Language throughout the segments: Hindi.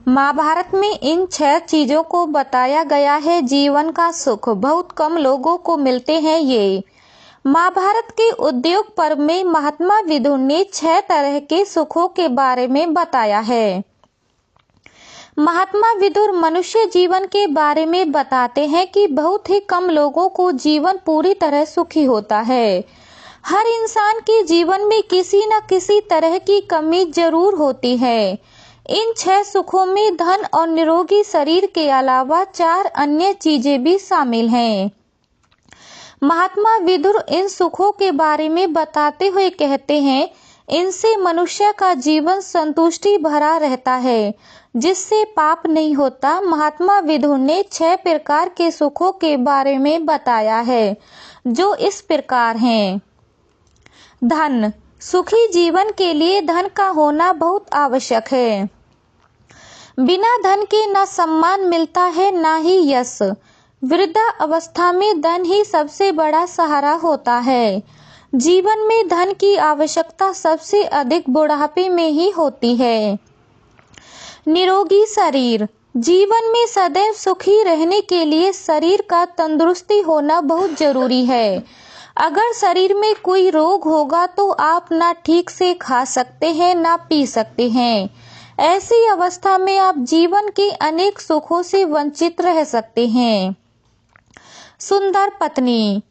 महाभारत में इन 6 चीजों को बताया गया है। जीवन का सुख बहुत कम लोगों को मिलते हैं। ये महाभारत के उद्योग पर्व में महात्मा विदुर ने 6 तरह के सुखों के बारे में बताया है। महात्मा विदुर मनुष्य जीवन के बारे में बताते हैं कि बहुत ही कम लोगों को जीवन पूरी तरह सुखी होता है। हर इंसान के जीवन में किसी न किसी तरह की कमी जरूर होती है। इन 6 सुखों में धन और निरोगी शरीर के अलावा 4 अन्य चीजें भी शामिल हैं। महात्मा विदुर इन सुखों के बारे में बताते हुए कहते हैं, इनसे मनुष्य का जीवन संतुष्टि भरा रहता है, जिससे पाप नहीं होता। महात्मा विदुर ने 6 प्रकार के सुखों के बारे में बताया है, जो इस प्रकार हैं। धन। सुखी जीवन के लिए धन का होना बहुत आवश्यक है। बिना धन के न सम्मान मिलता है, न ही यश। वृद्धा अवस्था में धन ही सबसे बड़ा सहारा होता है। जीवन में धन की आवश्यकता सबसे अधिक बुढ़ापे में ही होती है। निरोगी शरीर। जीवन में सदैव सुखी रहने के लिए शरीर का तंदुरुस्ती होना बहुत जरूरी है। अगर शरीर में कोई रोग होगा तो आप ना ठीक से खा सकते हैं, ना पी सकते हैं। ऐसी अवस्था में आप जीवन के अनेक सुखों से वंचित रह सकते हैं। सुंदर पत्नी,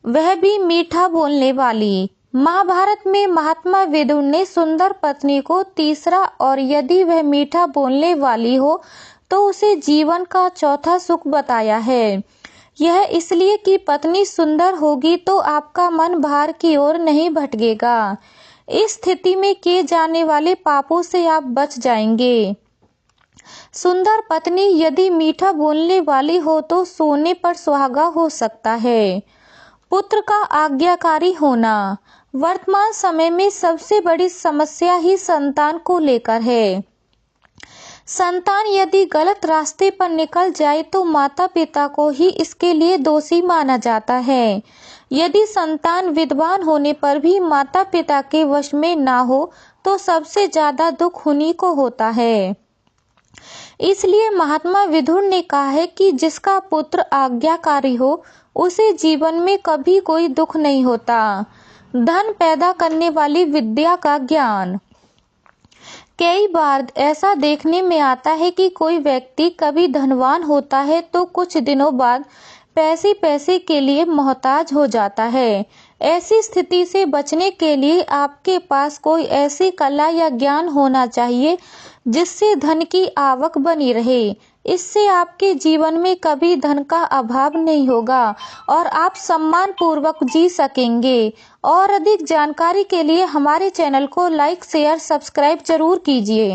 वह भी मीठा बोलने वाली। महाभारत में महात्मा विदुर ने सुंदर पत्नी को तीसरा और यदि वह मीठा बोलने वाली हो तो उसे जीवन का चौथा सुख बताया है। यह इसलिए कि पत्नी सुंदर होगी तो आपका मन बाहर की ओर नहीं भटकेगा। इस स्थिति में किए जाने वाले पापों से आप बच जाएंगे। सुंदर पत्नी यदि मीठा बोलने वाली हो तो सोने पर सुहागा हो सकता है। पुत्र का आज्ञाकारी होना। वर्तमान समय में सबसे बड़ी समस्या ही संतान को लेकर है। संतान यदि गलत रास्ते पर निकल जाए तो माता पिता को ही इसके लिए दोषी माना जाता है। यदि संतान विद्वान होने पर भी माता पिता के वश में ना हो तो सबसे ज्यादा दुख उन्हीं को होता है। इसलिए महात्मा विदुर ने कहा है कि जिसका पुत्र आज्ञाकारी हो उसे जीवन में कभी कोई दुख नहीं होता। धन पैदा करने वाली विद्या का ज्ञान। कई बार ऐसा देखने में आता है कि कोई व्यक्ति कभी धनवान होता है तो कुछ दिनों बाद पैसे के लिए मोहताज हो जाता है। ऐसी स्थिति से बचने के लिए आपके पास कोई ऐसी कला या ज्ञान होना चाहिए जिससे धन की आवक बनी रहे। इससे आपके जीवन में कभी धन का अभाव नहीं होगा और आप सम्मान पूर्वक जी सकेंगे। और अधिक जानकारी के लिए हमारे चैनल को लाइक, शेयर, सब्सक्राइब जरूर कीजिए।